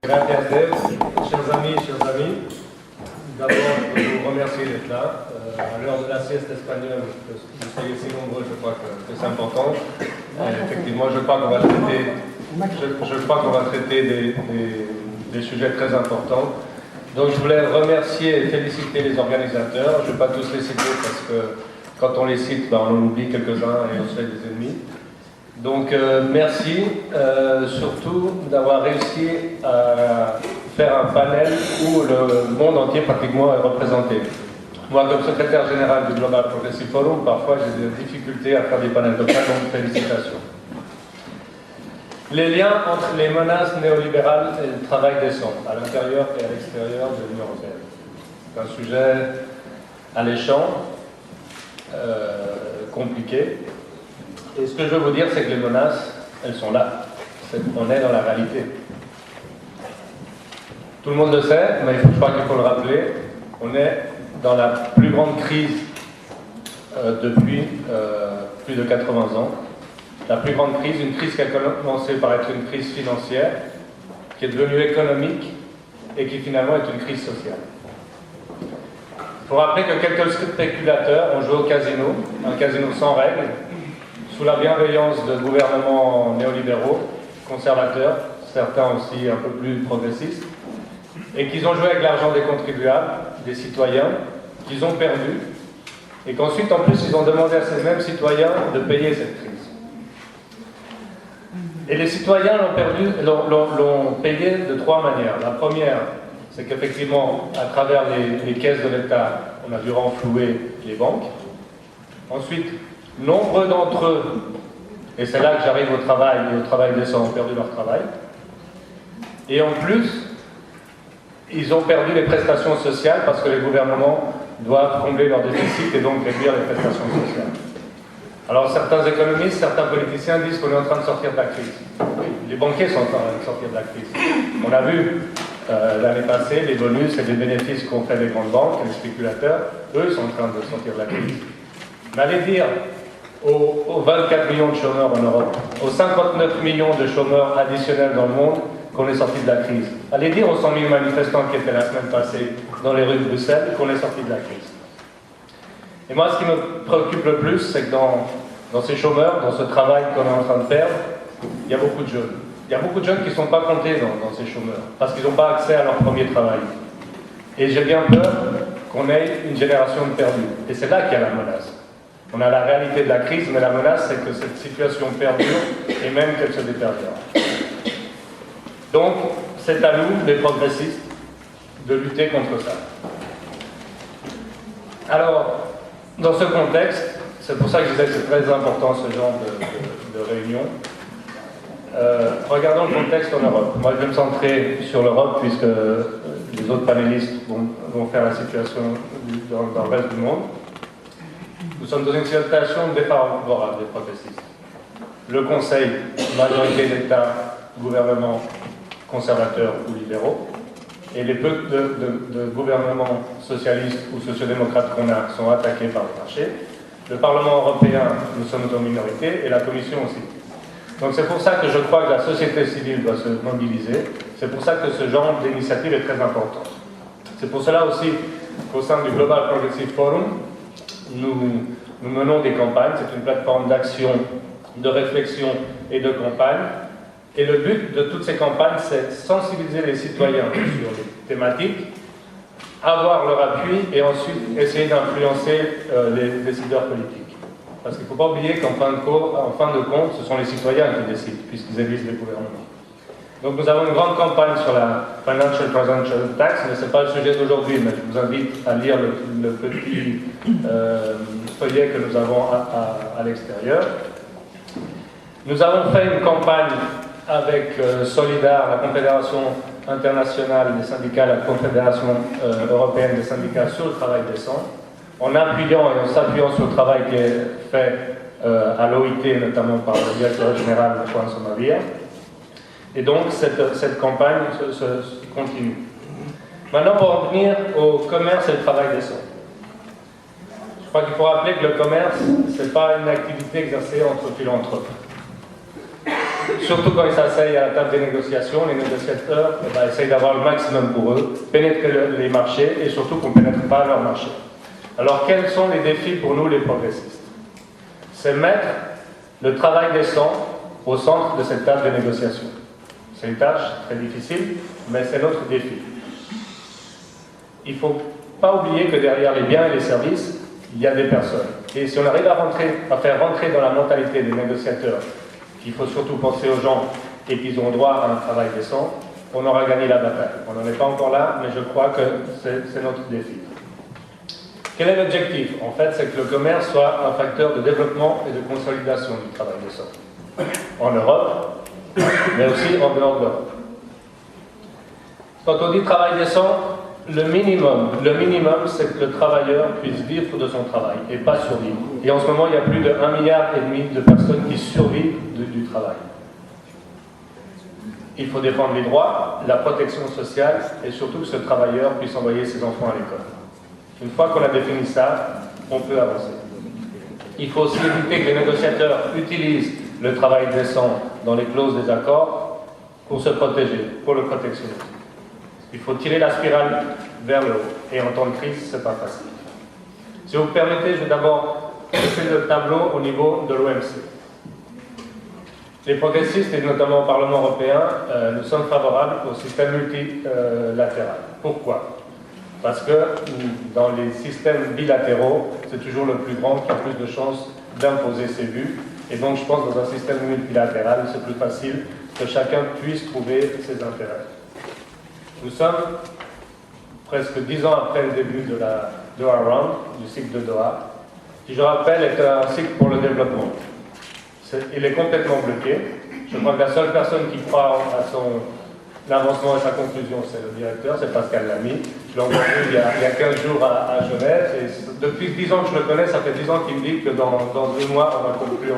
Gracias, Dave. Chers amis, d'abord, je vous remercie d'être là. À l'heure de la sieste espagnole, que vous soyez si nombreux, je crois que c'est important. Effectivement, je crois qu'on va traiter des sujets très importants. Donc, je voulais remercier et féliciter les organisateurs. Je ne vais pas tous les citer parce que quand on les cite, on en oublie quelques-uns et on se fait des ennemis. Donc merci surtout d'avoir réussi à faire un panel où le monde entier pratiquement est représenté. Moi, comme secrétaire général du Global Progressive Forum, parfois j'ai des difficultés à faire des panels comme ça, donc félicitations. Les liens entre les menaces néolibérales et le travail décent, à l'intérieur et à l'extérieur de l'Union européenne. C'est un sujet alléchant, compliqué. Et ce que je veux vous dire, c'est que les menaces, elles sont là. On est dans la réalité. Tout le monde le sait, mais je crois qu'il faut le rappeler. On est dans la plus grande crise depuis plus de 80 ans. La plus grande crise, une crise qui a commencé par être une crise financière, qui est devenue économique et qui finalement est une crise sociale. Il faut rappeler que quelques spéculateurs ont joué au casino, un casino sans règles, sous la bienveillance de gouvernements néolibéraux, conservateurs, certains aussi un peu plus progressistes, et qu'ils ont joué avec l'argent des contribuables, des citoyens, qu'ils ont perdu, et qu'ensuite, en plus, ils ont demandé à ces mêmes citoyens de payer cette crise. Et les citoyens l'ont payé de trois manières. La première, c'est qu'effectivement, à travers les caisses de l'État, on a dû renflouer les banques. Ensuite, nombreux d'entre eux, et c'est là que j'arrive au travail et au travail décent, ont perdu leur travail. Et en plus, ils ont perdu les prestations sociales parce que les gouvernements doivent combler leur déficit et donc réduire les prestations sociales. Alors certains économistes, certains politiciens disent qu'on est en train de sortir de la crise. Oui, les banquiers sont en train de sortir de la crise. On a vu l'année passée les bonus et les bénéfices qu'ont fait les grandes banques, les spéculateurs, eux sont en train de sortir de la crise. Mais allez dire aux 24 millions de chômeurs en Europe, aux 59 millions de chômeurs additionnels dans le monde, qu'on est sorti de la crise. Allez dire aux 100 000 manifestants qui étaient la semaine passée dans les rues de Bruxelles qu'on est sorti de la crise. Et moi, ce qui me préoccupe le plus, c'est que dans ces chômeurs, dans ce travail qu'on est en train de perdre, il y a beaucoup de jeunes. Il y a beaucoup de jeunes qui ne sont pas comptés dans ces chômeurs, parce qu'ils n'ont pas accès à leur premier travail. Et j'ai bien peur qu'on ait une génération de perdus. Et c'est là qu'il y a la menace. On a la réalité de la crise, mais la menace, c'est que cette situation perdure et même qu'elle se détériore. Donc, c'est à nous, les progressistes, de lutter contre ça. Alors, dans ce contexte, c'est pour ça que je disais que c'est très important ce genre de réunion. Regardons le contexte en Europe. Moi, je vais me centrer sur l'Europe, puisque les autres panélistes vont faire la situation dans le reste du monde. Nous sommes dans une situation défavorable des progressistes. Le Conseil, majorité d'États, gouvernements conservateurs ou libéraux, et les peu de gouvernements socialistes ou sociodémocrates qu'on a sont attaqués par le marché. Le Parlement européen, nous sommes en minorité, et la Commission aussi. Donc c'est pour ça que je crois que la société civile doit se mobiliser. C'est pour ça que ce genre d'initiative est très important. C'est pour cela aussi qu'au sein du Global Progressive Forum, nous menons des campagnes. C'est une plateforme d'action, de réflexion et de campagne. Et le but de toutes ces campagnes, c'est de sensibiliser les citoyens sur les thématiques, avoir leur appui et ensuite essayer d'influencer les décideurs politiques. Parce qu'il ne faut pas oublier qu'en fin de compte, ce sont les citoyens qui décident, puisqu'ils élisent les gouvernements. Donc nous avons une grande campagne sur la Financial Transaction Tax, mais ce n'est pas le sujet d'aujourd'hui, mais je vous invite à lire le petit feuillet que nous avons à l'extérieur. Nous avons fait une campagne avec Solidar, la Confédération internationale des syndicats, la Confédération européenne des syndicats sur le travail décent, en appuyant et en s'appuyant sur le travail qui est fait à l'OIT, notamment par le directeur général Juan Somavia. Et donc cette campagne se continue. Maintenant, pour en venir au commerce et le travail décent. Je crois qu'il faut rappeler que le commerce, ce n'est pas une activité exercée entre philanthropes. surtout quand ils s'asseyent à la table des négociations, les négociateurs essayent d'avoir le maximum pour eux, pénétrer les marchés et surtout qu'on ne pénètre pas leur marché. Alors quels sont les défis pour nous les progressistes? C'est mettre le travail décent au centre de cette table de négociation. C'est une tâche très difficile, mais c'est notre défi. Il ne faut pas oublier que derrière les biens et les services, il y a des personnes. Et si on arrive à faire rentrer dans la mentalité des négociateurs qu'il faut surtout penser aux gens et qu'ils ont droit à un travail décent, on aura gagné la bataille. On n'en est pas encore là, mais je crois que c'est notre défi. Quel est l'objectif? En fait, c'est que le commerce soit un facteur de développement et de consolidation du travail décent. En Europe, mais aussi en dehors de l'Europe. Quand on dit travail décent, le minimum, c'est que le travailleur puisse vivre de son travail et pas survivre. Et en ce moment, il y a plus de 1,5 milliard de personnes qui survivent du travail. Il faut défendre les droits, la protection sociale et surtout que ce travailleur puisse envoyer ses enfants à l'école. Une fois qu'on a défini ça, on peut avancer. Il faut aussi éviter que les négociateurs utilisent le travail décent dans les clauses des accords pour se protéger, pour le protectionnisme. Il faut tirer la spirale vers le haut. Et en temps de crise, ce n'est pas facile. Si vous me permettez, je vais d'abord faire le tableau au niveau de l'OMC. Les progressistes, et notamment au Parlement européen, nous sommes favorables au système multilatéral. Pourquoi? Parce que dans les systèmes bilatéraux, c'est toujours le plus grand qui a plus de chances d'imposer ses vues. Et donc, je pense que dans un système multilatéral, c'est plus facile que chacun puisse trouver ses intérêts. Nous sommes presque 10 ans après le début de la Doha Round, du cycle de Doha, qui, je rappelle, est un cycle pour le développement. Il est complètement bloqué. Je crois que la seule personne qui croit à son avancement et sa conclusion, c'est le directeur, c'est Pascal Lamy. Je l'ai entendu il y a 15 jours à Genève, et depuis 10 ans que je le connais, ça fait 10 ans qu'il me dit que dans 2 mois, on va conclure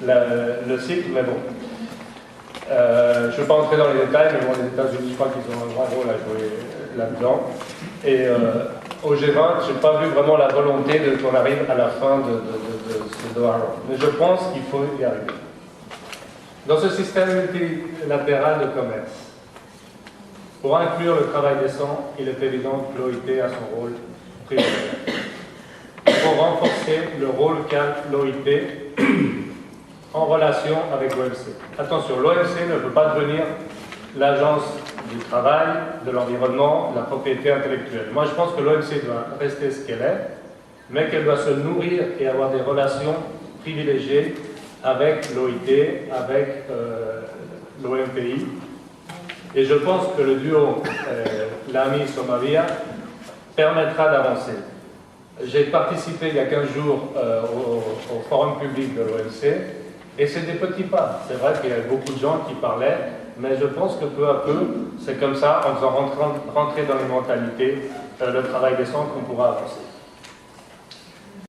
le cycle, mais bon. Je ne vais pas entrer dans les détails, mais bon, les États-Unis, je crois qu'ils ont un grand rôle à jouer là-dedans. Et au G20, je n'ai pas vu vraiment la volonté qu'on arrive à la fin de ce Doha Round. Mais je pense qu'il faut y arriver. Dans ce système multilatéral de commerce, pour inclure le travail décent, il est évident que l'OIT a son rôle prioritaire. Il faut renforcer le rôle qu'a l'OIT en relation avec l'OMC. Attention, l'OMC ne peut pas devenir l'agence du travail, de l'environnement, de la propriété intellectuelle. Moi, je pense que l'OMC doit rester ce qu'elle est, mais qu'elle doit se nourrir et avoir des relations privilégiées avec l'OIT, avec l'OMPI. Et je pense que le duo Lamy-Somavia permettra d'avancer. J'ai participé il y a 15 jours au forum public de l'OMC, et c'est des petits pas. C'est vrai qu'il y avait beaucoup de gens qui parlaient, mais je pense que peu à peu, c'est comme ça, en faisant rentrer dans les mentalités le travail décent qu'on pourra avancer.